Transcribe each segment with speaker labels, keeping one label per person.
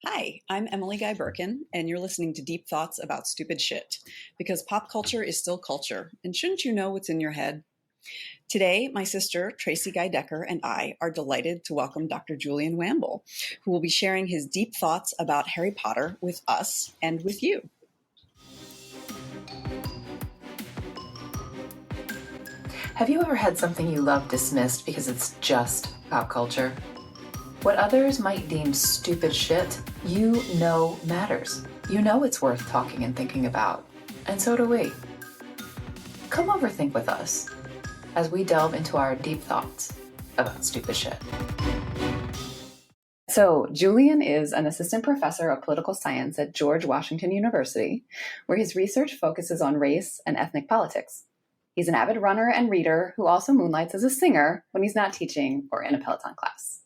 Speaker 1: Hi, I'm Emily Guy Birken, and you're listening to Deep Thoughts About Stupid Shit, because pop culture is still culture, and shouldn't you know what's in your head? Today, my sister, Tracie Guy Decker, and I are delighted to welcome Dr. Julian Wamble, who will be sharing his deep thoughts about Harry Potter with us and with you.
Speaker 2: Have you ever had something you love dismissed because it's just pop culture? What others might deem stupid shit, you know matters. You know it's worth talking and thinking about. And so do we. Come overthink with us as we delve into our deep thoughts about stupid shit. So, Julian is an assistant professor of political science at George Washington University, where his research focuses on race and ethnic politics. He's an avid runner and reader who also moonlights as a singer when he's not teaching or in a Peloton class.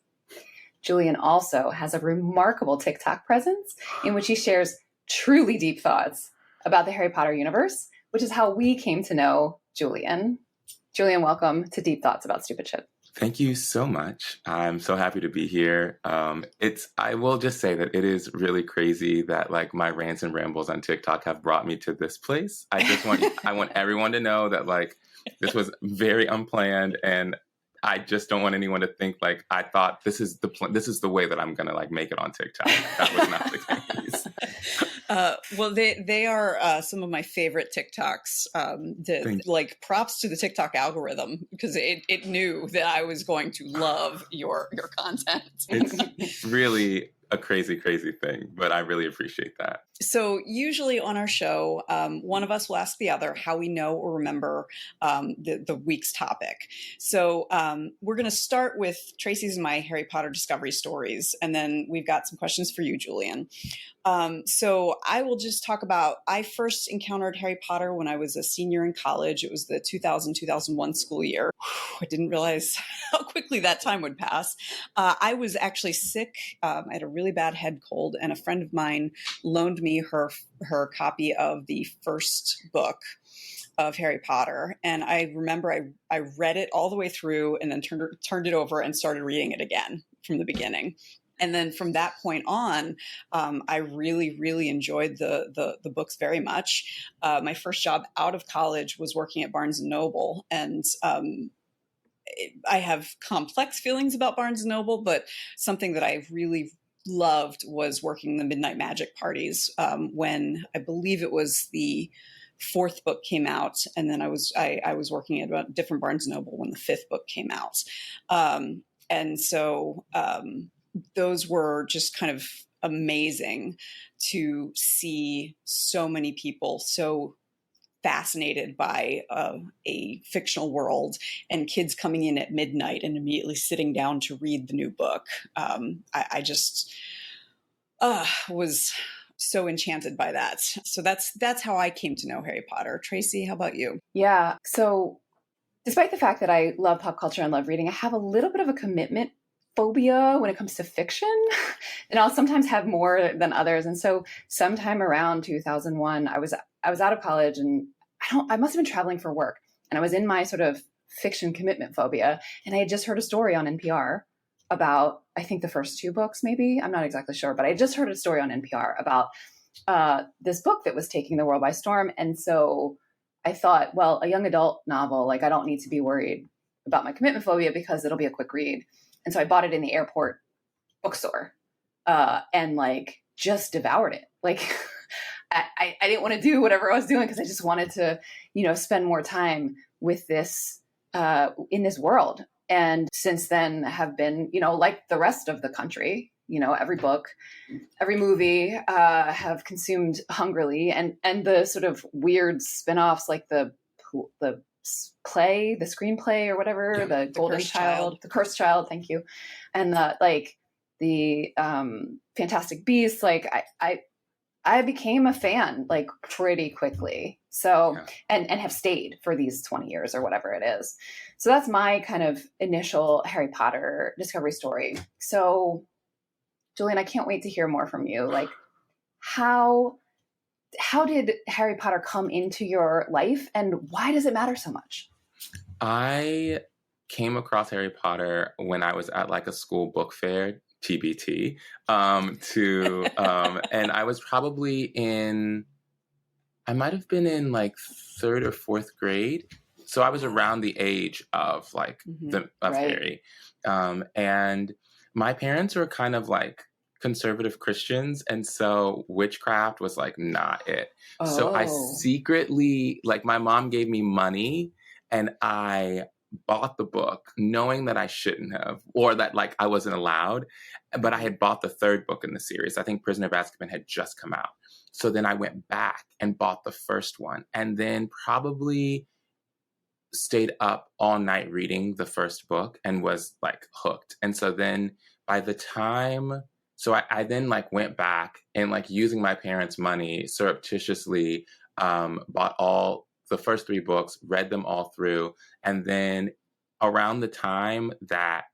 Speaker 2: Julian also has a remarkable TikTok presence in which he shares truly deep thoughts about the Harry Potter universe, which is how we came to know Julian. Julian, welcome to Deep Thoughts About Stupid Shit.
Speaker 3: Thank you so much. I'm so happy to be here. I will just say that it is really crazy that like my rants and rambles on TikTok have brought me to this place. I want everyone to know that like this was very unplanned, and I just don't want anyone to think like I thought this is the way that I'm gonna like make it on TikTok. That was not the case.
Speaker 1: Well, they are some of my favorite TikToks. Like props to the TikTok algorithm because it knew that I was going to love your content.
Speaker 3: It's really a crazy thing, but I really appreciate that.
Speaker 1: So usually on our show, one of us will ask the other how we know or remember the week's topic. So we're going to start with Tracie's and my Harry Potter discovery stories, and then we've got some questions for you, Julian. So I will just talk about, I first encountered Harry Potter when I was a senior in college. It was the 2000-2001 school year. I didn't realize how quickly that time would pass. I was actually sick. I had a really bad head cold, and a friend of mine loaned me her copy of the first book of Harry Potter. And I remember I read it all the way through and then turned it over and started reading it again from the beginning. And then from that point on, I really, really enjoyed the books very much. My first job out of college was working at Barnes & Noble. And I have complex feelings about Barnes & Noble, but something that I really loved was working the midnight magic parties when I believe it was the fourth book came out. And then I was working at a different Barnes & Noble when the fifth book came out. And so those were just kind of amazing to see so many people so fascinated by a fictional world and kids coming in at midnight and immediately sitting down to read the new book. I just was so enchanted by that. So that's how I came to know Harry Potter. Tracie, how about you?
Speaker 2: Yeah. So despite the fact that I love pop culture and love reading, I have a little bit of a commitment phobia when it comes to fiction. And I'll sometimes have more than others. And so sometime around 2001, I was out of college, and I must have been traveling for work, and I was in my sort of fiction commitment phobia. And I had just heard a story on NPR about, I think the first two books, maybe, I'm not exactly sure, but I just heard a story on NPR about this book that was taking the world by storm. And so I thought, well, a young adult novel, like I don't need to be worried about my commitment phobia because it'll be a quick read. And so I bought it in the airport bookstore and like just devoured it. Like I didn't want to do whatever I was doing because I just wanted to, spend more time with this in this world. And since then have been, like the rest of the country, every book, every movie have consumed hungrily, and the sort of weird spinoffs like the play, the screenplay or whatever,
Speaker 1: Yeah,
Speaker 2: the Golden Child, the Cursed Child, thank you. And the Fantastic Beasts, like I became a fan like pretty quickly. So, and have stayed for these 20 years or whatever it is. So that's my kind of initial Harry Potter discovery story. So Julian, I can't wait to hear more from you. Like how did Harry Potter come into your life, and why does it matter so much?
Speaker 3: I came across Harry Potter when I was at like a school book fair TBT, and I was probably I might have been in like 3rd or 4th grade. So I was around the age of like Harry. And my parents were kind of like conservative Christians. And so witchcraft was like not it. So I secretly, like my mom gave me money and I bought the book knowing that I shouldn't have, or that like I wasn't allowed, but I had bought the 3rd book in the series. I think Prisoner of Azkaban had just come out. So then I went back and bought the first one and then probably stayed up all night reading the first book and was like hooked. And so then by the time, so I then like went back and like using my parents' money surreptitiously bought all the first 3 books, read them all through. And then around the time that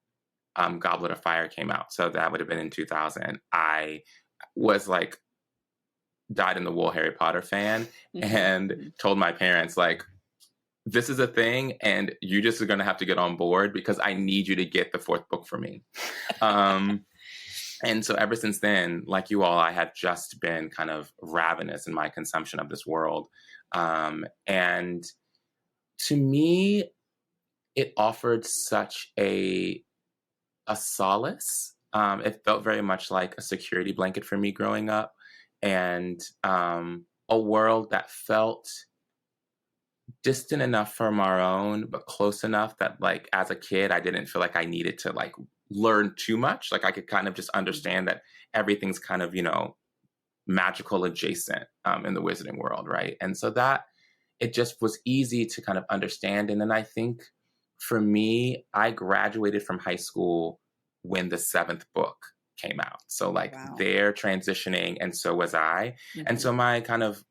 Speaker 3: Goblet of Fire came out, so that would have been in 2000, I was like dyed in the wool Harry Potter fan and told my parents like, this is a thing and you just are going to have to get on board because I need you to get the 4th book for me. And so ever since then, like you all, I have just been kind of ravenous in my consumption of this world. And to me, it offered such a solace. It felt very much like a security blanket for me growing up, and a world that felt distant enough from our own, but close enough that like as a kid, I didn't feel like I needed to like learn too much. Like I could kind of just understand that everything's kind of, magical adjacent in the wizarding world, right? And so that it just was easy to kind of understand. And then I think for me, I graduated from high school when the 7th book came out. So like they're transitioning and so was I. And so my kind of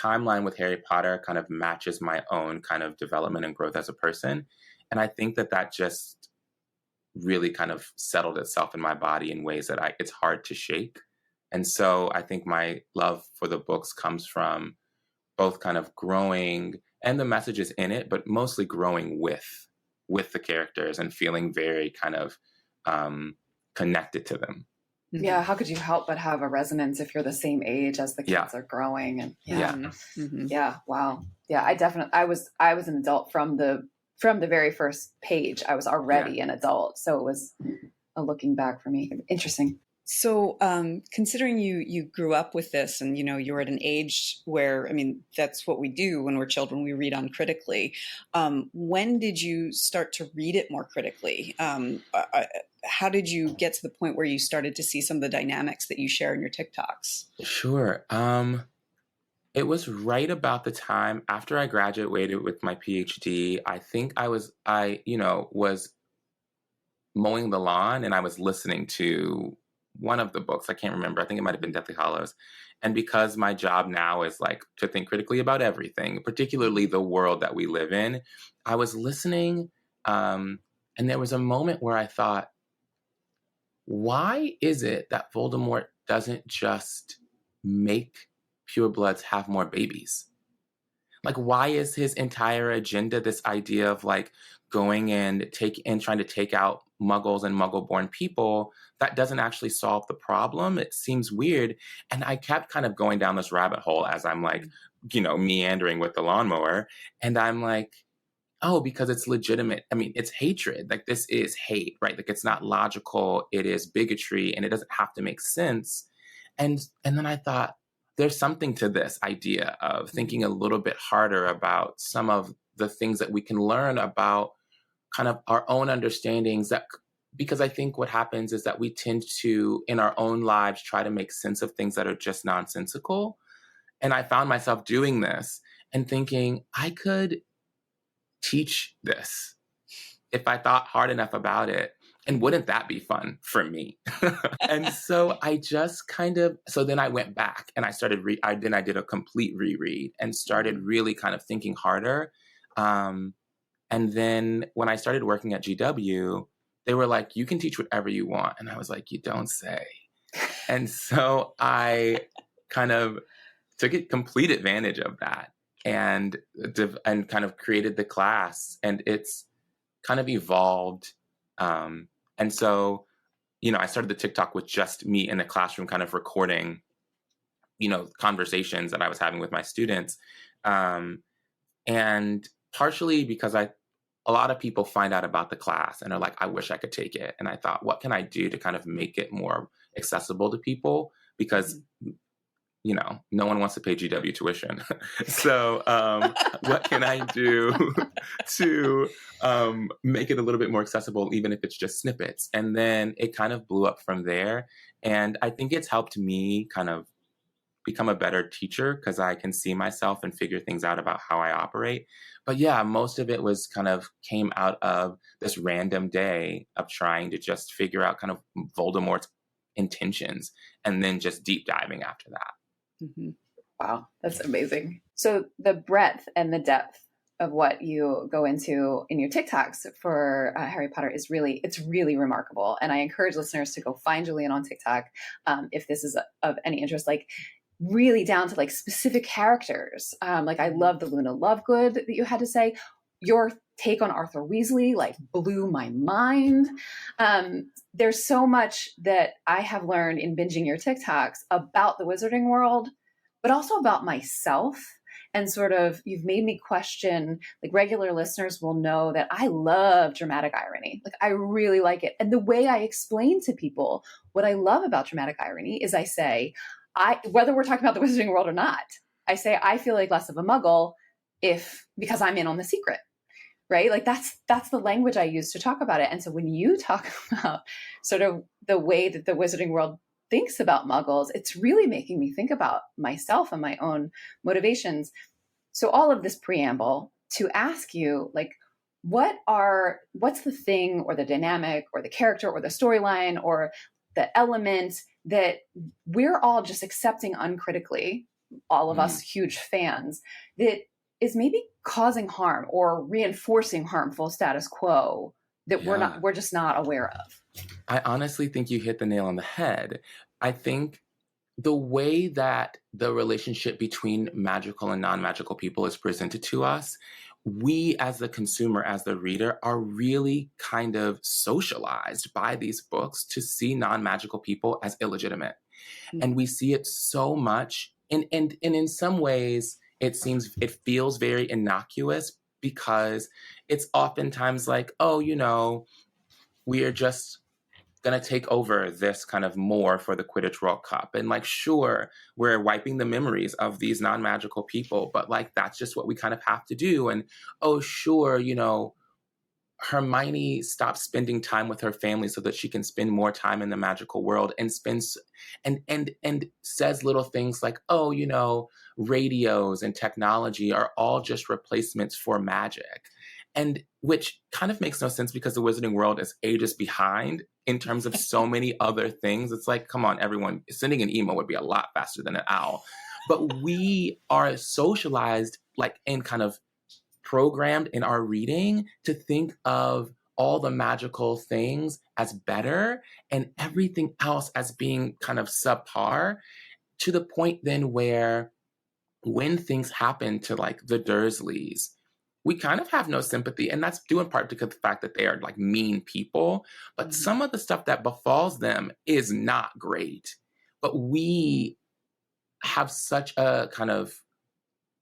Speaker 3: timeline with Harry Potter kind of matches my own kind of development and growth as a person. And I think that just really kind of settled itself in my body in ways that it's hard to shake. And so I think my love for the books comes from both kind of growing and the messages in it, but mostly growing with the characters and feeling very kind of connected to them.
Speaker 2: Yeah, how could you help but have a resonance if you're the same age as the kids are growing? And wow. Yeah, I was an adult from the very first page. I was already an adult, so it was a looking back for me. Interesting.
Speaker 1: So, considering you grew up with this, and you're at an age where, I mean, that's what we do when we're children. We read uncritically. When did you start to read it more critically? How did you get to the point where you started to see some of the dynamics that you share in your TikToks?
Speaker 3: Sure. It was right about the time after I graduated with my PhD. I think I was mowing the lawn and I was listening to one of the books. I can't remember. I think it might have been Deathly Hallows. And because my job now is like to think critically about everything, particularly the world that we live in, I was listening. And there was a moment where I thought, why is it that Voldemort doesn't just make purebloods have more babies? Like, why is his entire agenda this idea of like going and trying to take out Muggles and Muggle-born people that doesn't actually solve the problem? It seems weird. And I kept kind of going down this rabbit hole as I'm like, meandering with the lawnmower. And I'm like, oh, because it's legitimate. I mean, it's hatred. Like, this is hate, right? Like, it's not logical. It is bigotry, and it doesn't have to make sense. And then I thought, there's something to this idea of thinking a little bit harder about some of the things that we can learn about kind of our own understandings, because I think what happens is that we tend to, in our own lives, try to make sense of things that are just nonsensical. And I found myself doing this and thinking, I could teach this if I thought hard enough about it. And wouldn't that be fun for me? And so I just so then I went back and I started, I did a complete reread and started really kind of thinking harder. And then when I started working at GW, they were like, you can teach whatever you want. And I was like, you don't say. And so I kind of took complete advantage of that and kind of created the class, and it's kind of evolved. And so, I started the TikTok with just me in the classroom kind of recording, conversations that I was having with my students. And partially because a lot of people find out about the class and are like, I wish I could take it. And I thought, what can I do to kind of make it more accessible to people? Because, no one wants to pay GW tuition. So what can I do to make it a little bit more accessible, even if it's just snippets? And then it kind of blew up from there. And I think it's helped me kind of become a better teacher because I can see myself and figure things out about how I operate. But yeah, most of it was kind of came out of this random day of trying to just figure out kind of Voldemort's intentions and then just deep diving after that.
Speaker 2: Mm-hmm. Wow, that's amazing. So the breadth and the depth of what you go into in your TikToks for Harry Potter is it's really remarkable. And I encourage listeners to go find Julian on TikTok if this is of any interest, like really down to like specific characters. Like I love the Luna Lovegood that you had to say. Your take on Arthur Weasley like blew my mind. There's so much that I have learned in binging your TikToks about the wizarding world, but also about myself. And sort of, you've made me question, like regular listeners will know that I love dramatic irony. Like I really like it. And the way I explain to people what I love about dramatic irony is I say, whether we're talking about the wizarding world or not, I say, I feel like less of a muggle because I'm in on the secret. Right? Like that's the language I use to talk about it. And so when you talk about sort of the way that the wizarding world thinks about muggles, it's really making me think about myself and my own motivations. So all of this preamble to ask you, like, what's the thing or the dynamic or the character or the storyline or the element that we're all just accepting uncritically, all of us huge fans, that is maybe causing harm or reinforcing harmful status quo that we're just not aware of?
Speaker 3: I honestly think you hit the nail on the head. I think the way that the relationship between magical and non-magical people is presented to us, we as the consumer, as the reader, are really kind of socialized by these books to see non-magical people as illegitimate. Mm-hmm. And we see it so much. And in some ways, it feels very innocuous because it's oftentimes like, oh, we are just going to take over this kind of more for the Quidditch World Cup. And like, sure, we're wiping the memories of these non-magical people, but like, that's just what we kind of have to do. And, oh, sure, Hermione stops spending time with her family so that she can spend more time in the magical world and and says little things like, oh, radios and technology are all just replacements for magic. And which kind of makes no sense because the wizarding world is ages behind in terms of so many other things. It's like, come on, everyone, sending an email would be a lot faster than an owl. But we are socialized like in kind of programmed in our reading to think of all the magical things as better and everything else as being kind of subpar, to the point then where when things happen to like the Dursleys, we kind of have no sympathy. And that's due in part because of the fact that they are like mean people. But some of the stuff that befalls them is not great. But we have such a kind of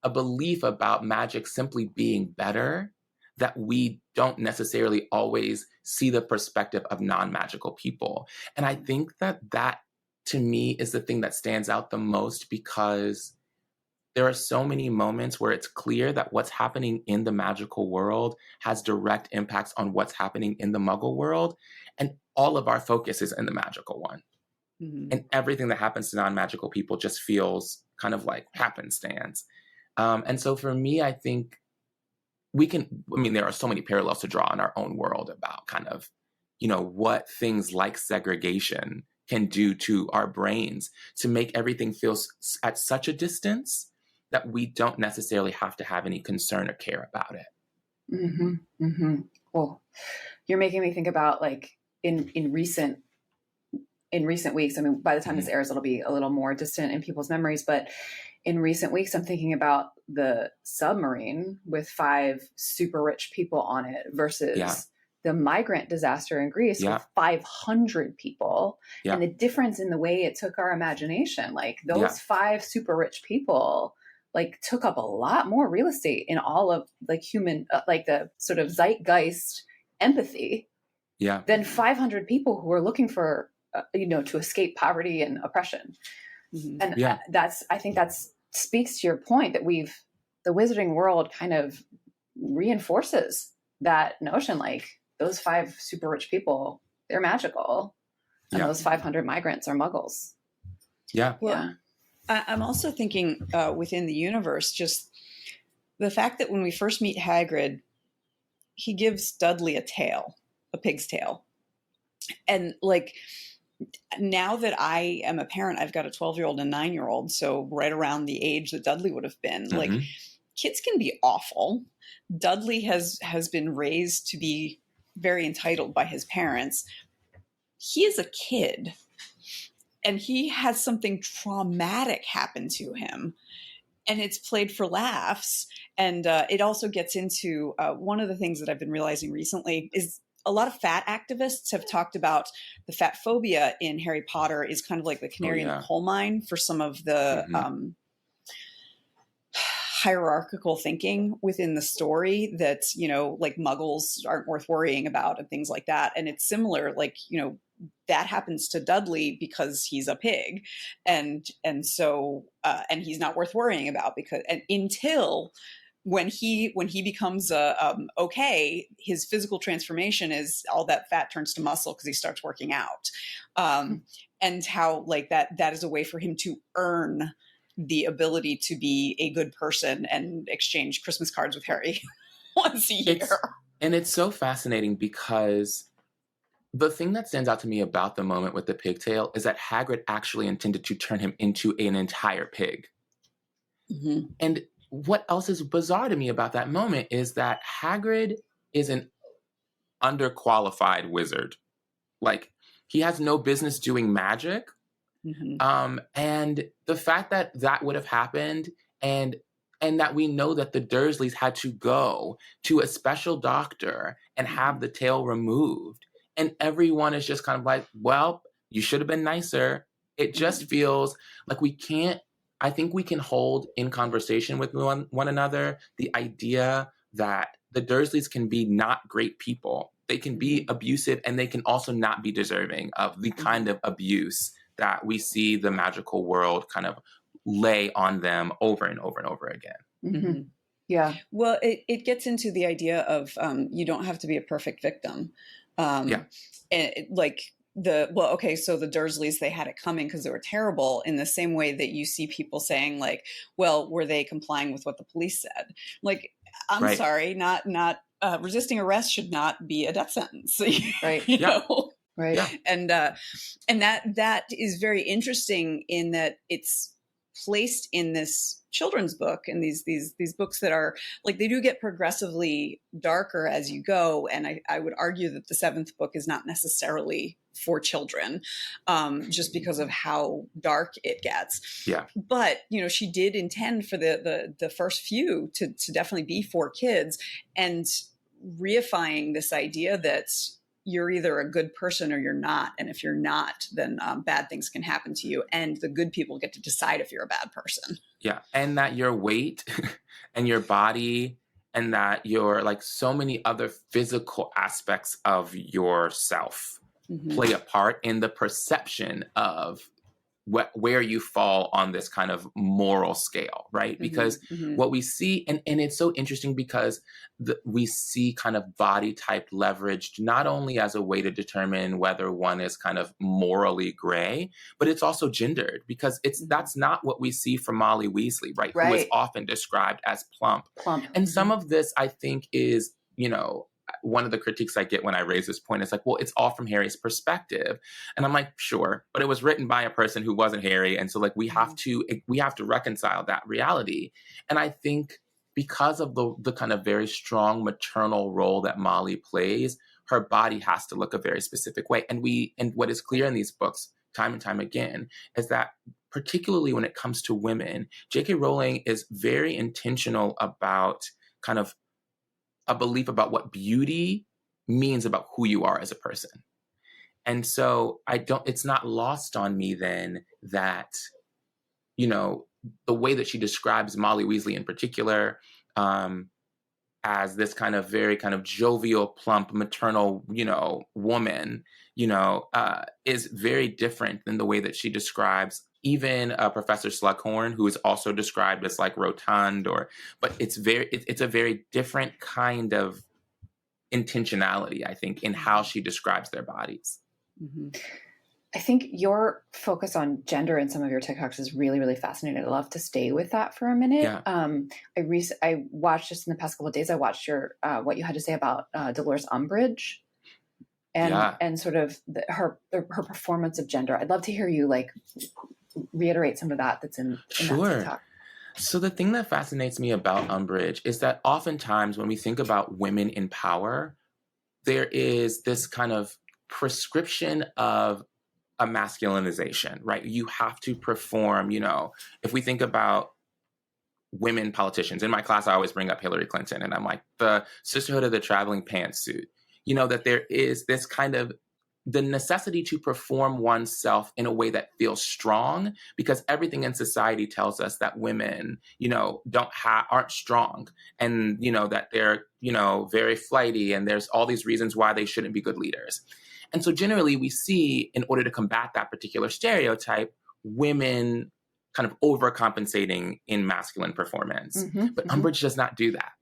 Speaker 3: a belief about magic simply being better that we don't necessarily always see the perspective of non-magical people. And I think that to me is the thing that stands out the most, because there are so many moments where it's clear that what's happening in the magical world has direct impacts on what's happening in the muggle world. And all of our focus is in the magical one. Mm-hmm. And everything that happens to non-magical people just feels kind of like happenstance. And so for me, I think there are so many parallels to draw in our own world about kind of, what things like segregation can do to our brains to make everything feel at such a distance that we don't necessarily have to have any concern or care about it.
Speaker 2: Mm-hmm. Mm-hmm. Cool. You're making me think about like in recent weeks. I mean, by the time this airs, it'll be a little more distant in people's memories, but in recent weeks, I'm thinking about the submarine with 5 super rich people on it versus the migrant disaster in Greece with 500 people, and the difference in the way it took our imagination. Like those 5 super rich people like took up a lot more real estate in all of like human, like the sort of zeitgeist empathy than 500 people who were looking for, to escape poverty and oppression. And I think that's speaks to your point that the wizarding world kind of reinforces that notion, like those 5 super rich people, they're magical, and those 500 migrants are muggles.
Speaker 1: I'm also thinking within the universe, just the fact that when we first meet Hagrid, he gives Dudley a pig's tail. And like, now that I am a parent, I've got a 12-year-old and 9-year-old. So right around the age that Dudley would have been, like, kids can be awful. Dudley has been raised to be very entitled by his parents. He is a kid, and he has something traumatic happen to him, and it's played for laughs. And it also gets into one of the things that I've been realizing recently is a lot of fat activists have talked about the fat-phobia in Harry Potter is kind of like the canary in the coal mine for some of the hierarchical thinking within the story that, like muggles aren't worth worrying about and things like that. And it's similar, like, that happens to Dudley because he's a pig. And so he's not worth worrying about until when he becomes okay, his physical transformation is all that fat turns to muscle because he starts working out. And how like that is a way for him to earn the ability to be a good person and exchange Christmas cards with Harry once a year.
Speaker 3: It's so fascinating because the thing that stands out to me about the moment with the pigtail is that Hagrid actually intended to turn him into an entire pig. And what else is bizarre to me about that moment is that Hagrid is an underqualified wizard. Like, he has no business doing magic. And the fact that would have happened and that we know that the Dursleys had to go to a special doctor and have the tail removed. And everyone is just kind of like, well, you should have been nicer. It just feels like I think we can hold in conversation with one another the idea that the Dursleys can be not great people. They can be abusive, and they can also not be deserving of the kind of abuse that we see the magical world kind of lay on them over and over and over again.
Speaker 2: Yeah.
Speaker 1: Well, it gets into the idea of you don't have to be a perfect victim. And so the Dursleys, they had it coming because they were terrible, in the same way that you see people saying like, well, were they complying with what the police said? Like, I'm sorry, not resisting arrest should not be a death sentence.
Speaker 2: Right.
Speaker 1: You know?
Speaker 2: Right.
Speaker 1: Yeah. And that is very interesting in that it's placed in this children's book, and these books that are like, they do get progressively darker as you go. And I would argue that the 7th book is not necessarily for children, just because of how dark it gets.
Speaker 3: Yeah.
Speaker 1: But, she did intend for the first few to definitely be for kids, and reifying this idea that you're either a good person or you're not. And if you're not, then bad things can happen to you. And the good people get to decide if you're a bad person.
Speaker 3: Yeah. And that your weight and your body and that your, like, so many other physical aspects of yourself play a part in the perception of where you fall on this kind of moral scale, right? Because what we see, and it's so interesting because we see kind of body type leveraged not only as a way to determine whether one is kind of morally gray, but it's also gendered, because that's not what we see from Molly Weasley, right? Who is often described as plump. And some of this, I think, is, one of the critiques I get when I raise this point is like, well, it's all from Harry's perspective. And I'm like, sure, but it was written by a person who wasn't Harry. And so like, we have to reconcile that reality. And I think because of the kind of very strong maternal role that Molly plays, her body has to look a very specific way. And what is clear in these books time and time again is that, particularly when it comes to women, J.K. Rowling is very intentional about kind of a belief about what beauty means about who you are as a person. And so it's not lost on me then that, you know, the way that she describes Molly Weasley in particular, as this kind of very kind of jovial, plump, maternal, you know, woman, you know, is very different than the way that she describes even Professor Slughorn, who is also described as like rotund, but it's a very different kind of intentionality, I think, in how she describes their bodies.
Speaker 1: Mm-hmm.
Speaker 2: I think your focus on gender in some of your TikToks is really, really fascinating. I'd love to stay with that for a minute.
Speaker 3: Yeah.
Speaker 2: I watched just in the past couple of days, I watched your what you had to say about Delores Umbridge and sort of her performance of gender. I'd love to hear you like reiterate some of that's in that TikTok.
Speaker 3: So the thing that fascinates me about Umbridge is that oftentimes when we think about women in power, there is this kind of prescription of a masculinization, right? You have to perform, you know, if we think about women politicians, in my class, I always bring up Hillary Clinton, and I'm like, the sisterhood of the traveling pantsuit, you know, that there is this kind of the necessity to perform oneself in a way that feels strong, because everything in society tells us that women, you know, aren't strong, and, you know, that they're, you know, very flighty, and there's all these reasons why they shouldn't be good leaders. And so generally we see, in order to combat that particular stereotype, women kind of overcompensating in masculine performance. But Umbridge does not do that.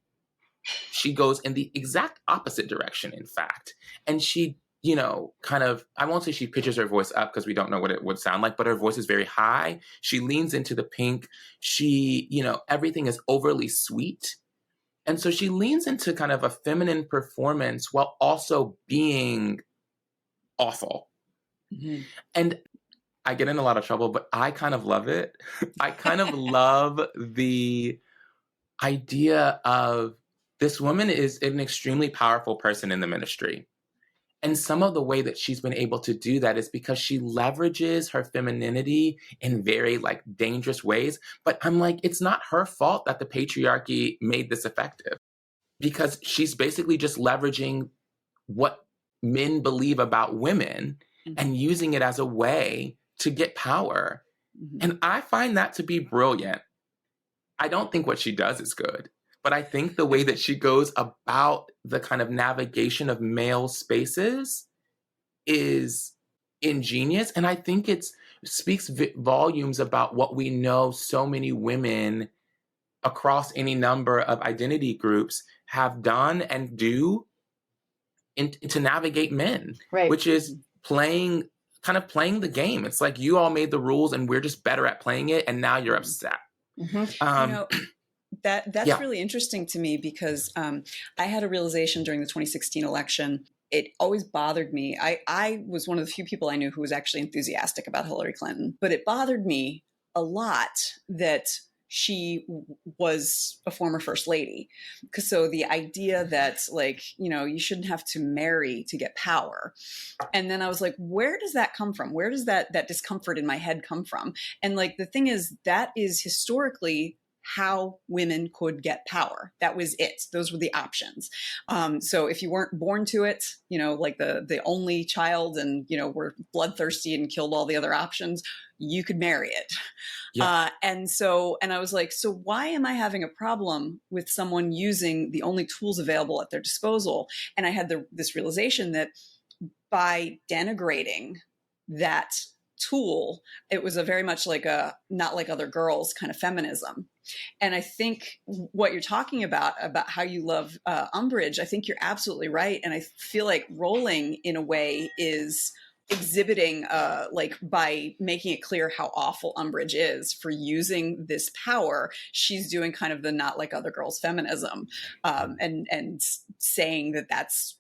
Speaker 3: She goes in the exact opposite direction, in fact. And she, you know, kind of, I won't say she pitches her voice up because we don't know what it would sound like, but her voice is very high. She leans into the pink. She, you know, everything is overly sweet. And so she leans into kind of a feminine performance while also being awful. Mm-hmm. And I get in a lot of trouble, but I kind of love it. I kind of love the idea of this woman is an extremely powerful person in the ministry. And some of the way that she's been able to do that is because she leverages her femininity in very like dangerous ways. But I'm like, it's not her fault that the patriarchy made this effective, because she's basically just leveraging what men believe about women and using it as a way to get power. And I find that to be brilliant. I don't think what she does is good, but I think the way that she goes about the kind of navigation of male spaces is ingenious. And I think it speaks volumes about what we know so many women across any number of identity groups have done and do to navigate men, right? Which is playing the game. It's like, you all made the rules and we're just better at playing it, and now you're upset.
Speaker 1: You know, that's really interesting to me, because I had a realization during the 2016 election. It always bothered me. I was one of the few people I knew who was actually enthusiastic about Hillary Clinton, but it bothered me a lot that she was a former first lady. So the idea that, like, you know, you shouldn't have to marry to get power. And then I was like, where does that come from? Where does that discomfort in my head come from? And like, the thing is, that is historically how women could get power. That was it. Those were the options. So if you weren't born to it, you know, like the only child, and, you know, were bloodthirsty and killed all the other options, you could marry it. Yeah. And I was like, so why am I having a problem with someone using the only tools available at their disposal? And I had this realization that by denigrating that tool, it was a very much like a not like other girls kind of feminism. And I think what you're talking about how you love Umbridge, I think you're absolutely right. And I feel like Rowling, in a way, is exhibiting, like, by making it clear how awful Umbridge is for using this power, she's doing kind of the not like other girls feminism, and saying that that's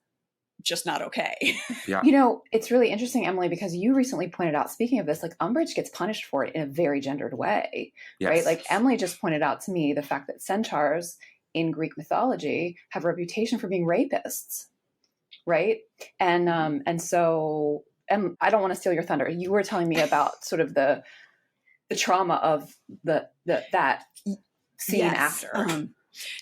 Speaker 1: just not okay.
Speaker 3: Yeah.
Speaker 2: You know, it's really interesting, Emily, because you recently pointed out, speaking of this, like, Umbridge gets punished for it in a very gendered way, right? Like, Emily just pointed out to me the fact that centaurs in Greek mythology have a reputation for being rapists, right? And so I don't want to steal your thunder. You were telling me about sort of the trauma of that scene after.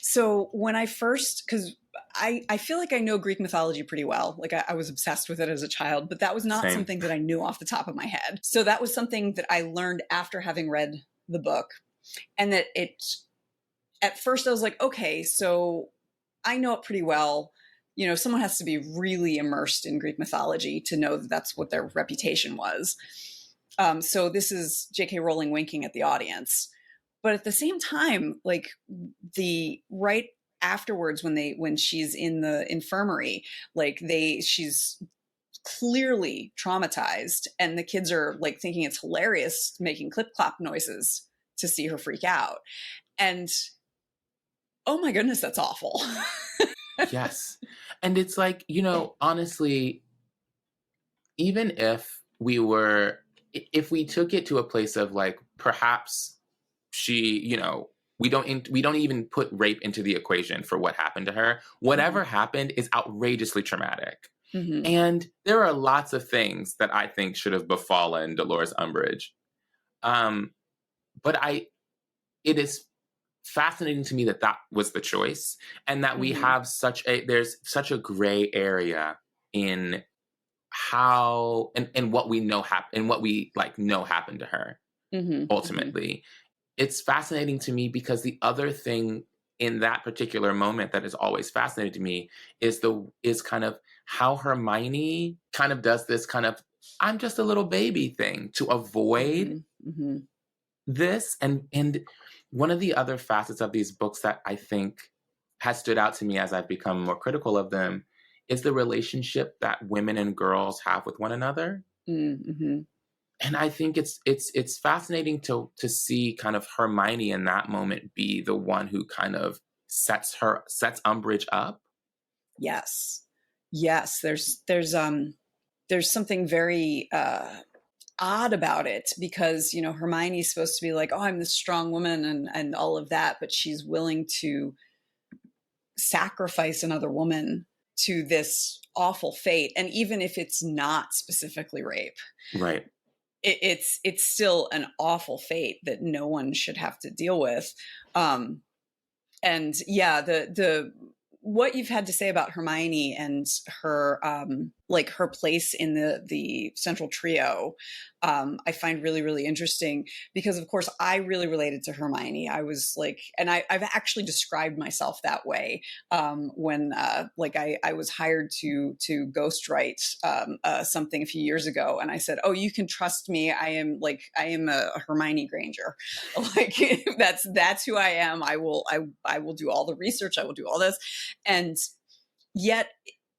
Speaker 1: So when I first, because I feel like I know Greek mythology pretty well. Like I was obsessed with it as a child, but that was not
Speaker 3: Same.
Speaker 1: something that I knew off the top of my head. So that was something that I learned after having read the book. And that at first I was like, okay, so I know it pretty well. Someone has to be really immersed in Greek mythology to know that that's what their reputation was. So this is J.K. Rowling winking at the audience. But at the same time, like the right afterwards when she's in the infirmary, like she's clearly traumatized, and the kids are like thinking it's hilarious, making clip clop noises to see her freak out. And oh my goodness, that's awful.
Speaker 3: Yes. And it's like, honestly, even if we took it to a place of like, perhaps she, we don't even put rape into the equation for what happened to her. Whatever happened is outrageously traumatic.
Speaker 1: Mm-hmm.
Speaker 3: And there are lots of things that I think should have befallen Delores Umbridge. But it is fascinating to me that was the choice, and that we have there's such a gray area in how and what we know and what we know happened to her ultimately. It's fascinating to me because the other thing in that particular moment that is always fascinating to me is kind of how Hermione kind of does this kind of I'm just a little baby thing to avoid this. And one of the other facets of these books that I think has stood out to me as I've become more critical of them is the relationship that women and girls have with one another.
Speaker 1: Mm-hmm.
Speaker 3: And I think it's fascinating to see kind of Hermione in that moment be the one who kind of sets Umbridge up.
Speaker 1: Yes. There's something very odd about it because, Hermione's supposed to be like, oh, I'm this strong woman and all of that, but she's willing to sacrifice another woman to this awful fate. And even if it's not specifically rape,
Speaker 3: right,
Speaker 1: it's still an awful fate that no one should have to deal with. And yeah, the what you've had to say about Hermione and her her place in the central trio, I find really, really interesting because, of course, I really related to Hermione. I was like, and I've actually described myself that way when I was hired to ghostwrite something a few years ago, and I said, "Oh, you can trust me. I am a Hermione Granger. Like that's who I am. I will do all the research. I will do all this." And yet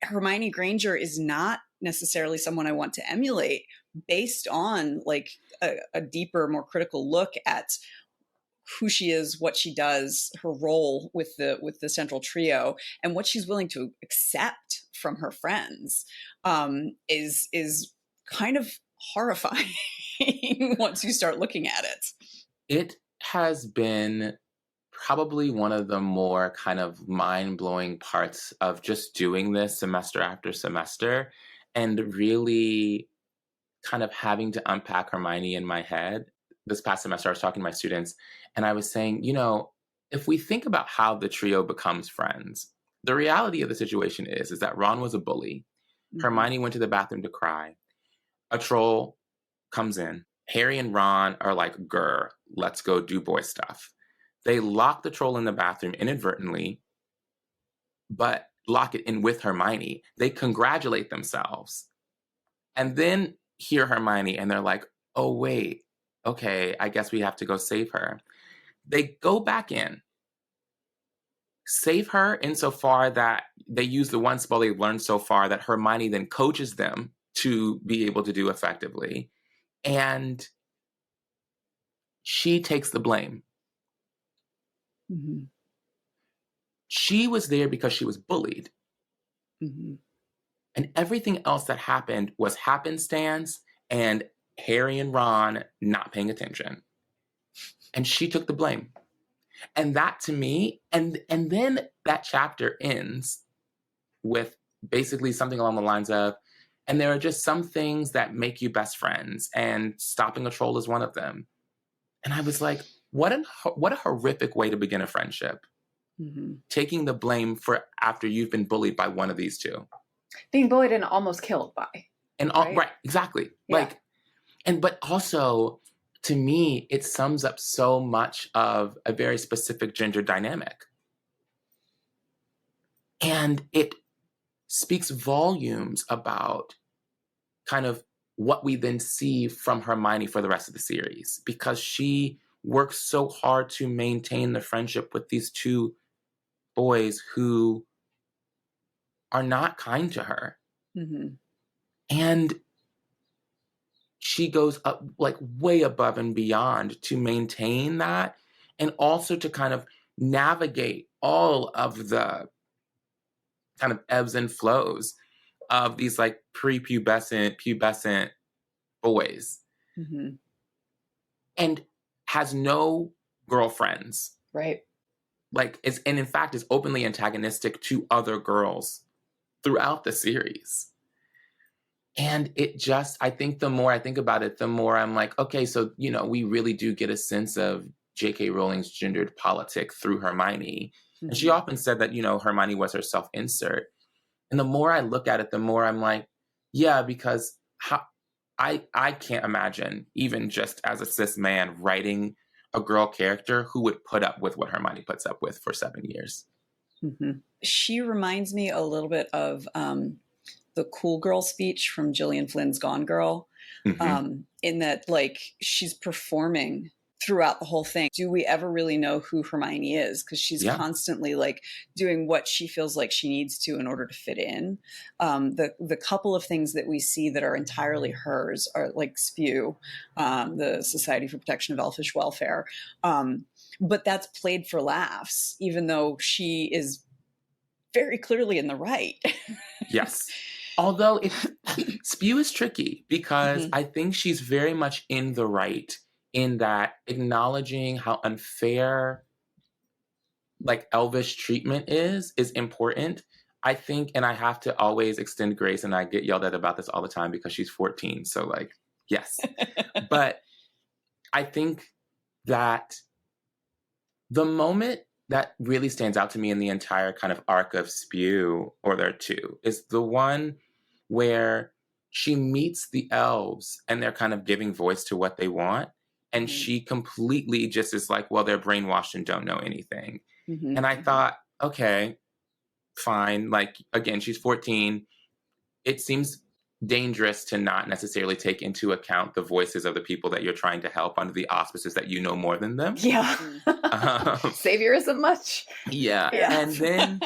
Speaker 1: Hermione Granger is not necessarily someone I want to emulate based on like a deeper, more critical look at who she is, what she does, her role with the central trio, and what she's willing to accept from her friends is kind of horrifying once you start looking at it.
Speaker 3: It has been probably one of the more kind of mind-blowing parts of just doing this semester after semester and really kind of having to unpack Hermione in my head. This past semester, I was talking to my students and I was saying, if we think about how the trio becomes friends, the reality of the situation is that Ron was a bully. Mm-hmm. Hermione went to the bathroom to cry. A troll comes in. Harry and Ron are like, grr, let's go do boy stuff. They lock the troll in the bathroom inadvertently, but lock it in with Hermione. They congratulate themselves and then hear Hermione and they're like, oh, wait, okay, I guess we have to go save her. They go back in, save her insofar that they use the one spell they've learned so far that Hermione then coaches them to be able to do effectively. And she takes the blame.
Speaker 1: Mm-hmm.
Speaker 3: She was there because she was bullied.
Speaker 1: Mm-hmm.
Speaker 3: And everything else that happened was happenstance and Harry and Ron not paying attention. And she took the blame. And that to me, and then that chapter ends with basically something along the lines of, and there are just some things that make you best friends, and stopping a troll is one of them. And I was like, what a horrific way to begin a friendship. taking the blame for after you've been bullied by one of these two.
Speaker 2: Being bullied and almost killed by.
Speaker 3: And right, exactly.
Speaker 2: Yeah.
Speaker 3: But also, to me, it sums up so much of a very specific gender dynamic. And it speaks volumes about kind of what we then see from Hermione for the rest of the series, because she works so hard to maintain the friendship with these two boys who are not kind to her. And she goes up like way above and beyond to maintain that, and also to kind of navigate all of the kind of ebbs and flows of these like pubescent boys, and has no girlfriends.
Speaker 2: Right.
Speaker 3: And in fact is openly antagonistic to other girls throughout the series. And it just, I think the more I think about it, the more I'm like, okay, so, we really do get a sense of J.K. Rowling's gendered politic through Hermione. And she often said that, Hermione was her self-insert. And the more I look at it, the more I'm like, yeah, because I can't imagine, even just as a cis man, writing a girl character who would put up with what Hermione puts up with for 7 years.
Speaker 1: She reminds me a little bit of the cool girl speech from Gillian Flynn's Gone Girl, in that she's performing throughout the whole thing. Do we ever really know who Hermione is? Because she's constantly doing what she feels like she needs to in order to fit in. The couple of things that we see that are entirely hers are SPEW, the Society for Protection of Elfish Welfare. But that's played for laughs, even though she is very clearly in the right.
Speaker 3: Yes. Although SPEW is tricky, because I think she's very much in the right in that acknowledging how unfair elvish treatment is important. I think, and I have to always extend grace, and I get yelled at about this all the time because she's 14. So yes. But I think that the moment that really stands out to me in the entire kind of arc of SPEW, or there are two, is the one where she meets the elves and they're kind of giving voice to what they want. And she completely just is like, well, they're brainwashed and don't know anything. And I thought, okay, fine. Again, she's 14. It seems dangerous to not necessarily take into account the voices of the people that you're trying to help under the auspices that you know more than them.
Speaker 2: Yeah. Saviorism much.
Speaker 3: Yeah. And then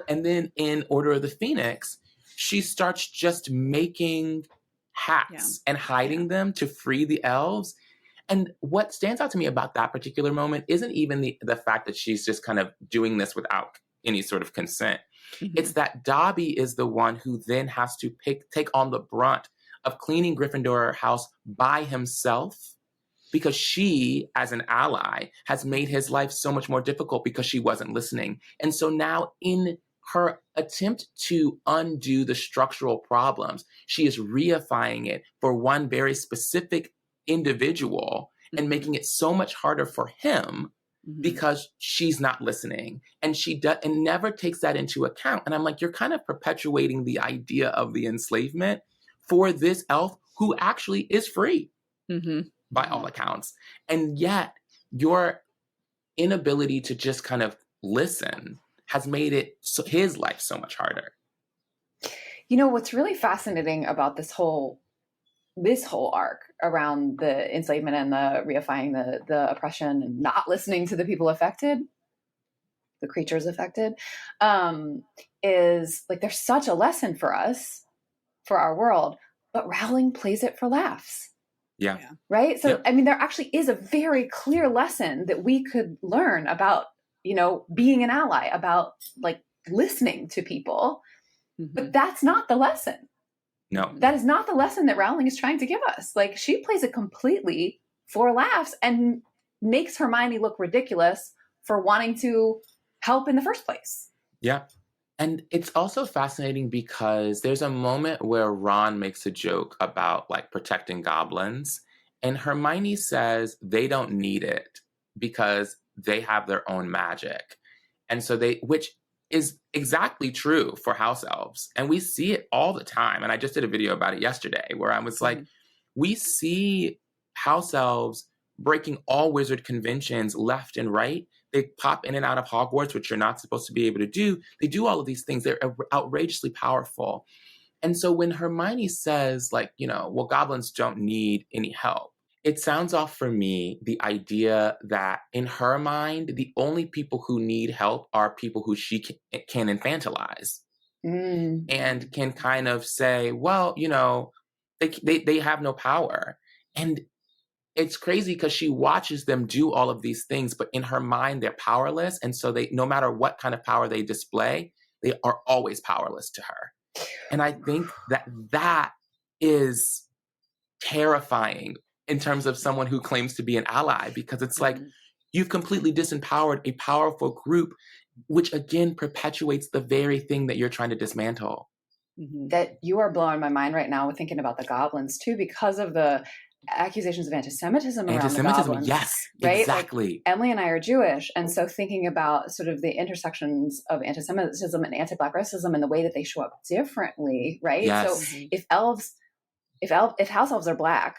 Speaker 3: and then in Order of the Phoenix, she starts just making hats and hiding them to free the elves. And what stands out to me about that particular moment isn't even the fact that she's just kind of doing this without any sort of consent. It's that Dobby is the one who then has to take on the brunt of cleaning Gryffindor house by himself, because she, as an ally, has made his life so much more difficult because she wasn't listening. And so now, in her attempt to undo the structural problems, she is reifying it for one very specific individual and making it so much harder for him because she's not listening. And she never takes that into account. And I'm like, you're kind of perpetuating the idea of the enslavement for this elf who actually is free by all accounts. And yet your inability to just kind of listen has made his life so much harder.
Speaker 2: What's really fascinating about this whole arc around the enslavement and the reifying the oppression and not listening to the people affected, the creatures affected, is there's such a lesson for us, for our world, but Rowling plays it for laughs.
Speaker 3: Yeah.
Speaker 2: Right? So, I mean, there actually is a very clear lesson that we could learn about, being an ally, about listening to people, but that's not the lesson.
Speaker 3: No.
Speaker 2: That is not the lesson that Rowling is trying to give us. She plays it completely for laughs and makes Hermione look ridiculous for wanting to help in the first place.
Speaker 3: Yeah. And it's also fascinating because there's a moment where Ron makes a joke about protecting goblins, and Hermione says they don't need it because they have their own magic. And so which is exactly true for house elves. And we see it all the time. And I just did a video about it yesterday where I was like, we see house elves breaking all wizard conventions left and right. They pop in and out of Hogwarts, which you're not supposed to be able to do. They do all of these things. They're outrageously powerful. And so when Hermione says, like, well, goblins don't need any help, it sounds off for me the idea that in her mind, the only people who need help are people who she can infantilize and can kind of say, well, they have no power. And it's crazy because she watches them do all of these things, but in her mind, they're powerless. And so no matter what kind of power they display, they are always powerless to her. And I think that is terrifying in terms of someone who claims to be an ally, because it's like you've completely disempowered a powerful group, which again perpetuates the very thing that you're trying to dismantle.
Speaker 2: That you are blowing my mind right now with thinking about the goblins too, because of the accusations of anti-Semitism around the goblins.
Speaker 3: Yes,
Speaker 2: right?
Speaker 3: exactly.
Speaker 2: Like, Emily and I are Jewish, and so thinking about sort of the intersections of anti-Semitism and anti-Black racism and the way that they show up differently, right?
Speaker 3: Yes.
Speaker 2: So if house elves are Black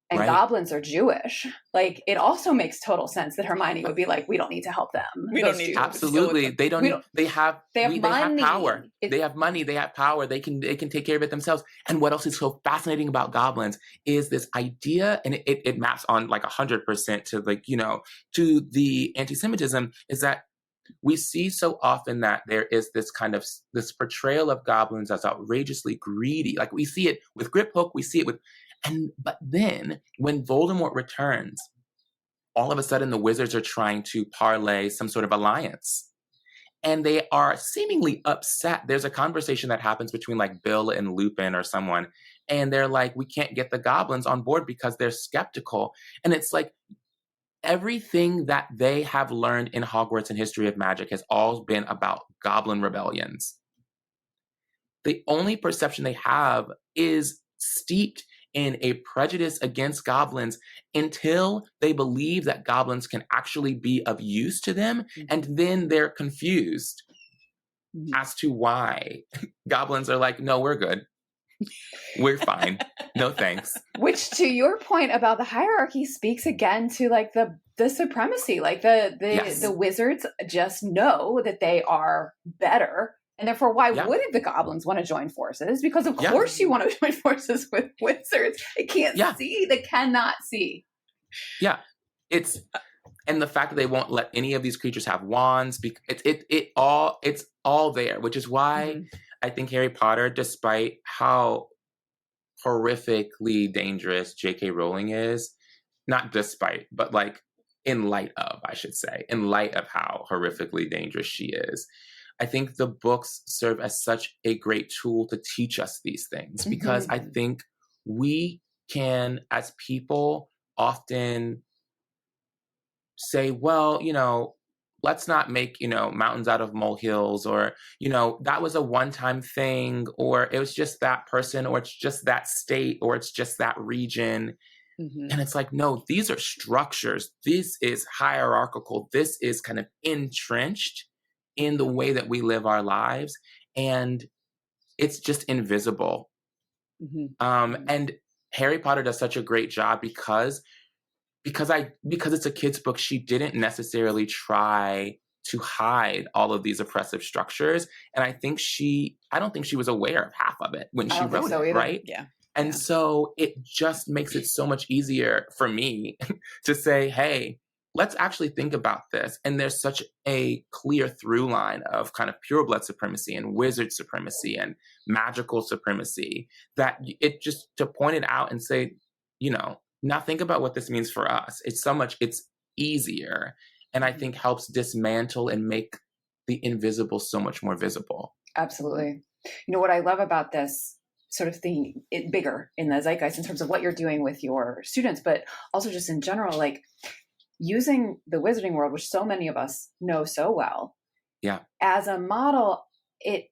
Speaker 2: and goblins are Jewish, like, it also makes total sense that Hermione would be like, we don't need to help them.
Speaker 1: We don't need to.
Speaker 3: Absolutely. They don't. They have
Speaker 2: money.
Speaker 3: They have power. They have money. They have power. They can take care of it themselves. And what else is so fascinating about goblins is this idea, and it maps on like 100% to to the anti-Semitism, is that we see so often that there is this kind of this portrayal of goblins as outrageously greedy. Like, we see it with Griphook. We see it with. But then when Voldemort returns, all of a sudden the wizards are trying to parlay some sort of alliance. And they are seemingly upset. There's a conversation that happens between like Bill and Lupin or someone. And they're like, we can't get the goblins on board because they're skeptical. And it's like everything that they have learned in Hogwarts and History of Magic has all been about goblin rebellions. The only perception they have is steeped in a prejudice against goblins until they believe that goblins can actually be of use to them. And then they're confused as to why goblins are like, no, we're good. We're fine. No, thanks.
Speaker 2: Which, to your point about the hierarchy, speaks again to like the supremacy. Like the wizards just know that they are better. And therefore, why wouldn't the goblins want to join forces? Because of course you want to join forces with wizards. They can't see. They cannot see.
Speaker 3: Yeah. And the fact that they won't let any of these creatures have wands, it's all there, which is why I think Harry Potter, despite how horrifically dangerous J.K. Rowling is, not despite, but like in light of, I should say, in light of how horrifically dangerous she is, I think the books serve as such a great tool to teach us these things, because I think we can, as people, often say, well, let's not make, mountains out of molehills, or, that was a one-time thing, or it was just that person, or it's just that state, or it's just that region. And it's like, no, these are structures. This is hierarchical. This is kind of entrenched in the way that we live our lives, and it's just invisible. And Harry Potter does such a great job because it's a kid's book. She didn't necessarily try to hide all of these oppressive structures, and I don't think she was aware of half of it when she wrote it, right? And so it just makes it so much easier for me to say, hey, let's actually think about this. And there's such a clear through line of kind of pureblood supremacy and wizard supremacy and magical supremacy that it just to point it out and say, now think about what this means for us. It's easier. And I think helps dismantle and make the invisible so much more visible.
Speaker 2: Absolutely. What I love about this sort of thing, it bigger in the zeitgeist in terms of what you're doing with your students, but also just in general, like, using the wizarding world, which so many of us know so well, as a model, it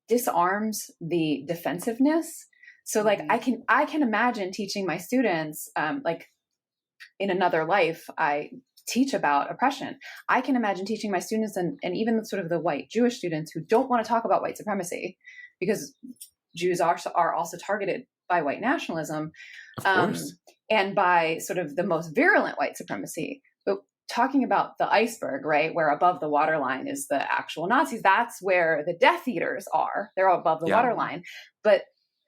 Speaker 2: disarms the defensiveness. So, like, I can imagine teaching my students, like, in another life, I teach about oppression. I can imagine teaching my students and even sort of the white Jewish students who don't want to talk about white supremacy, because Jews are also targeted by white nationalism,
Speaker 3: Of course.
Speaker 2: and by sort of the most virulent white supremacy. But talking about the iceberg, right, where above the waterline is the actual Nazis, that's where the Death Eaters are. They're above the waterline. But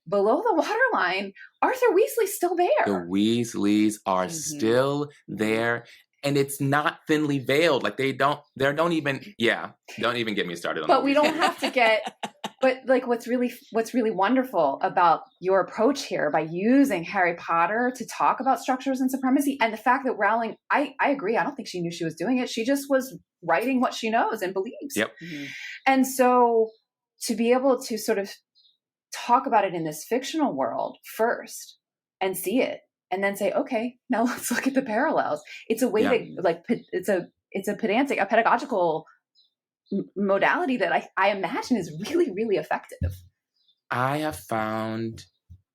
Speaker 2: below the waterline, Arthur Weasley's still there.
Speaker 3: The Weasleys are still there. And it's not thinly veiled. Like don't even get me started on that.
Speaker 2: But we don't have to get, but like what's really wonderful about your approach here by using Harry Potter to talk about structures and supremacy, and the fact that Rowling, I agree, I don't think she knew she was doing it. She just was writing what she knows and believes.
Speaker 3: Yep.
Speaker 2: And so to be able to sort of talk about it in this fictional world first and see it, and then say, okay, now let's look at the parallels. It's a way to like, it's a pedagogical modality that I imagine is really, really effective.
Speaker 3: I have found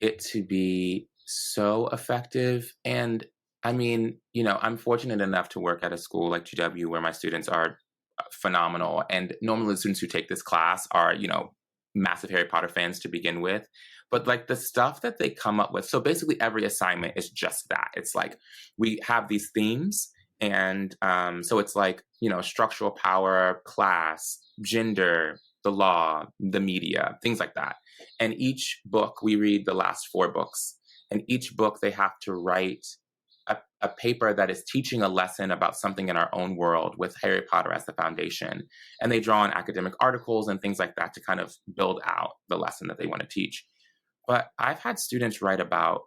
Speaker 3: it to be so effective. And I mean, I'm fortunate enough to work at a school like GW where my students are phenomenal. And normally the students who take this class are, massive Harry Potter fans to begin with. But like the stuff that they come up with, so basically every assignment is just that. It's like we have these themes, and so it's like, structural power, class, gender, the law, the media, things like that. And each book, we read the last 4 books, and each book they have to write a paper that is teaching a lesson about something in our own world with Harry Potter as the foundation. And they draw on academic articles and things like that to kind of build out the lesson that they want to teach. But I've had students write about,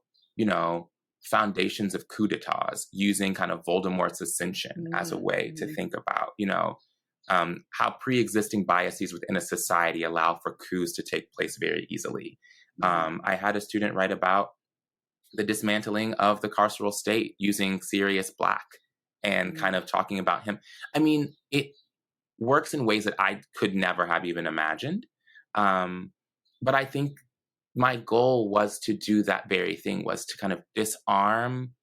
Speaker 3: foundations of coup d'etats using kind of Voldemort's ascension as a way to think about, how pre-existing biases within a society allow for coups to take place very easily. I had a student write about the dismantling of the carceral state using Sirius Black and kind of talking about him. I mean, it works in ways that I could never have even imagined. But I think my goal was to do that very thing, was to kind of disarm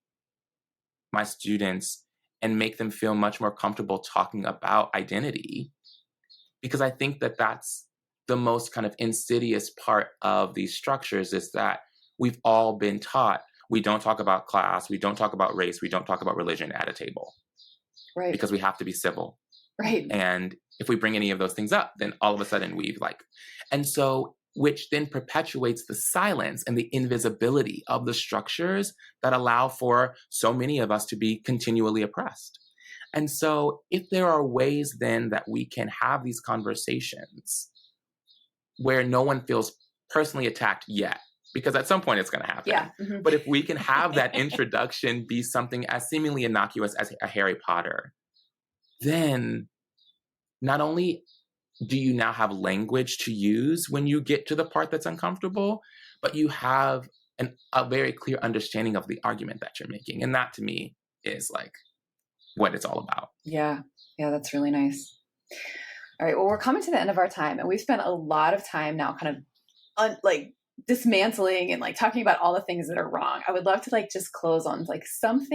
Speaker 3: my students and make them feel much more comfortable talking about identity. Because I think that that's the most kind of insidious part of these structures, is that we've all been taught we don't talk about class, we don't talk about race, we don't talk about religion at a table.
Speaker 2: Right.
Speaker 3: Because we have to be civil.
Speaker 2: Right.
Speaker 3: And if we bring any of those things up, then all of a sudden and so, which then perpetuates the silence and the invisibility of the structures that allow for so many of us to be continually oppressed. And so if there are ways then that we can have these conversations where no one feels personally attacked yet, because at some point it's going to happen.
Speaker 2: Yeah.
Speaker 3: But if we can have that introduction be something as seemingly innocuous as a Harry Potter, then not only do you now have language to use when you get to the part that's uncomfortable, but you have a very clear understanding of the argument that you're making. And that to me is like what it's all about.
Speaker 2: Yeah. Yeah, that's really nice. All right. Well, we're coming to the end of our time, and we've spent a lot of time now kind of dismantling and like talking about all the things that are wrong. I would love to like just close on like some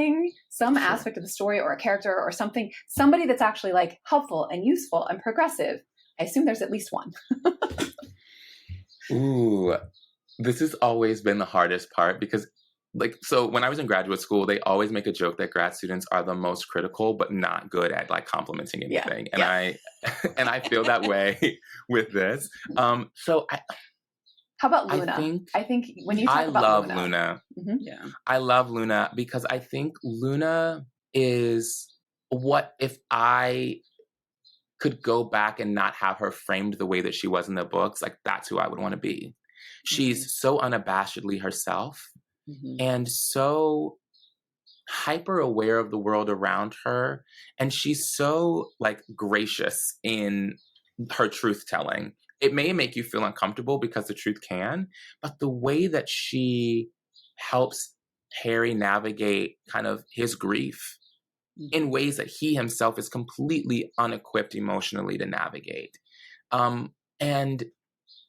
Speaker 2: aspect of the story or a character or somebody that's actually like helpful and useful and progressive. I assume there's at least one.
Speaker 3: Ooh, this has always been the hardest part, because so when I was in graduate school, they always make a joke that grad students are the most critical, but not good at like complimenting anything.
Speaker 2: Yeah.
Speaker 3: And I feel that way with this.
Speaker 2: How about Luna? I think when you talk about
Speaker 3: Luna. Yeah. I love Luna because I think Luna is what if I could go back and not have her framed the way that she was in the books, like that's who I would want to be. She's so unabashedly herself and so hyper aware of the world around her. And she's so like gracious in her truth telling. It may make you feel uncomfortable because the truth can, but the way that she helps Harry navigate kind of his grief in ways that he himself is completely unequipped emotionally to navigate. And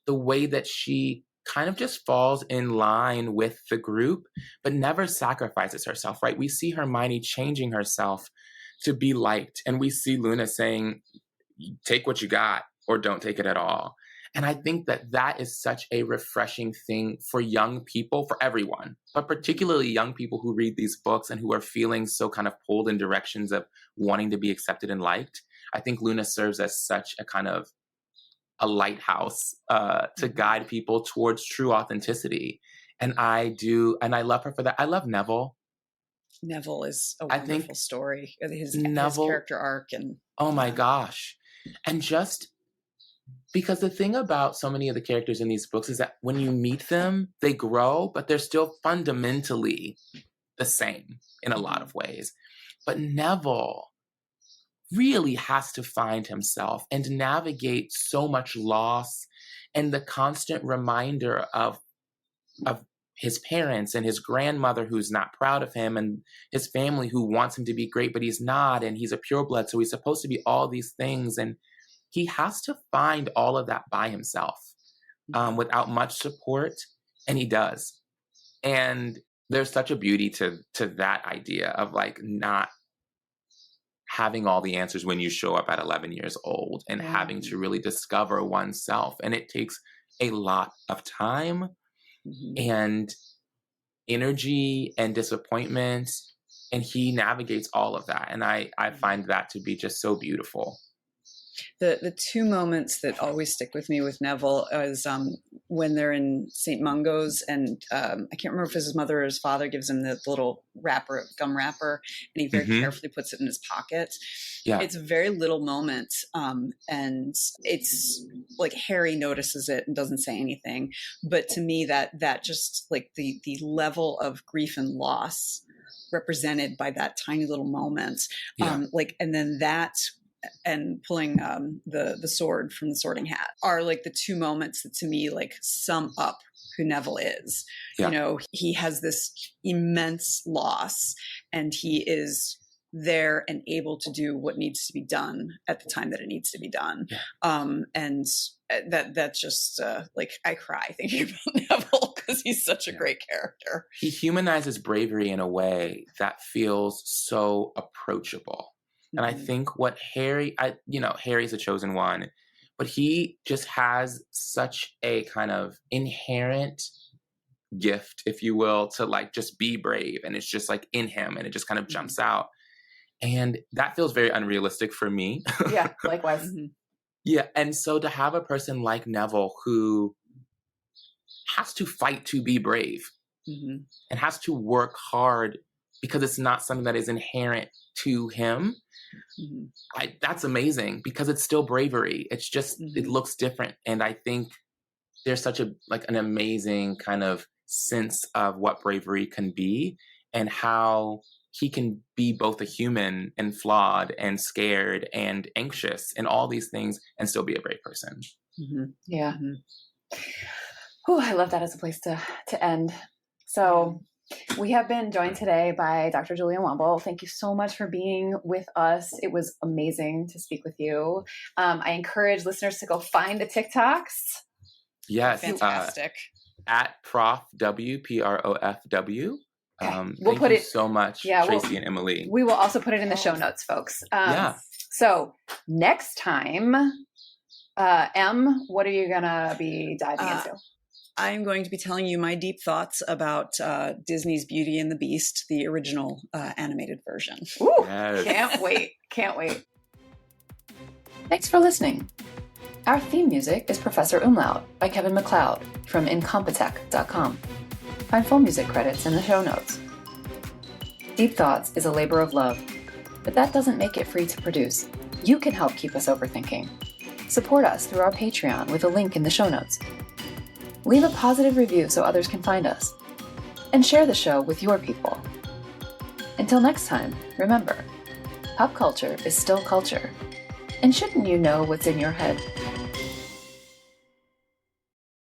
Speaker 3: the way that she kind of just falls in line with the group, but never sacrifices herself, right? We see Hermione changing herself to be liked. And we see Luna saying, take what you got or don't take it at all. And I think that is such a refreshing thing for young people, for everyone, but particularly young people who read these books and who are feeling so kind of pulled in directions of wanting to be accepted and liked. I think Luna serves as such a kind of a lighthouse to guide people towards true authenticity. And I love her for that. I love Neville.
Speaker 1: Neville is a wonderful story. His character arc and
Speaker 3: oh my gosh. And just because the thing about so many of the characters in these books is that when you meet them, they grow, but they're still fundamentally the same in a lot of ways. But Neville really has to find himself and navigate so much loss and the constant reminder of his parents and his grandmother who's not proud of him and his family who wants him to be great, but he's not, and he's a pureblood, so he's supposed to be all these things. And he has to find all of that by himself without much support, and he does. And there's such a beauty to that idea of like not having all the answers when you show up at 11 years old and having to really discover oneself. And it takes a lot of time and energy and disappointment, and he navigates all of that. And I find that to be just so beautiful.
Speaker 1: The two moments that always stick with me with Neville is when they're in St. Mungo's, and I can't remember if his mother or his father gives him the little gum wrapper, and he very carefully puts it in his pocket. Yeah. It's a very little moment, and it's like Harry notices it and doesn't say anything. But to me, that just like the level of grief and loss represented by that tiny little moment, and then that. And pulling the sword from the Sorting Hat are like the two moments that to me like sum up who Neville is. Yeah. You know, he has this immense loss and he is there and able to do what needs to be done at the time that it needs to be done. Yeah. And that's just like I cry thinking about Neville because he's such a great character.
Speaker 3: He humanizes bravery in a way that feels so approachable. And I think what Harry's a chosen one, but he just has such a kind of inherent gift, if you will, to like just be brave. And it's just like in him and it just kind of jumps out. And that feels very unrealistic for me.
Speaker 2: Yeah, likewise.
Speaker 3: Yeah. And so to have a person like Neville who has to fight to be brave and has to work hard because it's not something that is inherent to him. That's amazing because it's still bravery. It's just it looks different, and I think there's such an amazing kind of sense of what bravery can be and how he can be both a human and flawed and scared and anxious and all these things and still be a brave person.
Speaker 2: Yeah. Oh, I love that as a place to end. So. We have been joined today by Dr. Julian Wamble. Thank you so much for being with us. It was amazing to speak with you. I encourage listeners to go find the TikToks.
Speaker 3: Yes.
Speaker 1: Fantastic.
Speaker 3: At Prof W, PROFW.
Speaker 2: We'll
Speaker 3: thank
Speaker 2: put
Speaker 3: you
Speaker 2: it
Speaker 3: so much, Tracie and Emily.
Speaker 2: We will also put it in the show notes, folks. So next time, Em, what are you going to be diving into?
Speaker 1: I'm going to be telling you my deep thoughts about Disney's Beauty and the Beast, the original animated version.
Speaker 2: Ooh, yes. Can't wait. Thanks for listening. Our theme music is Professor Umlaut by Kevin MacLeod from Incompetech.com. Find full music credits in the show notes. Deep Thoughts is a labor of love, but that doesn't make it free to produce. You can help keep us overthinking. Support us through our Patreon with a link in the show notes. Leave a positive review so others can find us. And share the show with your people. Until next time, remember, pop culture is still culture. And shouldn't you know what's in your head?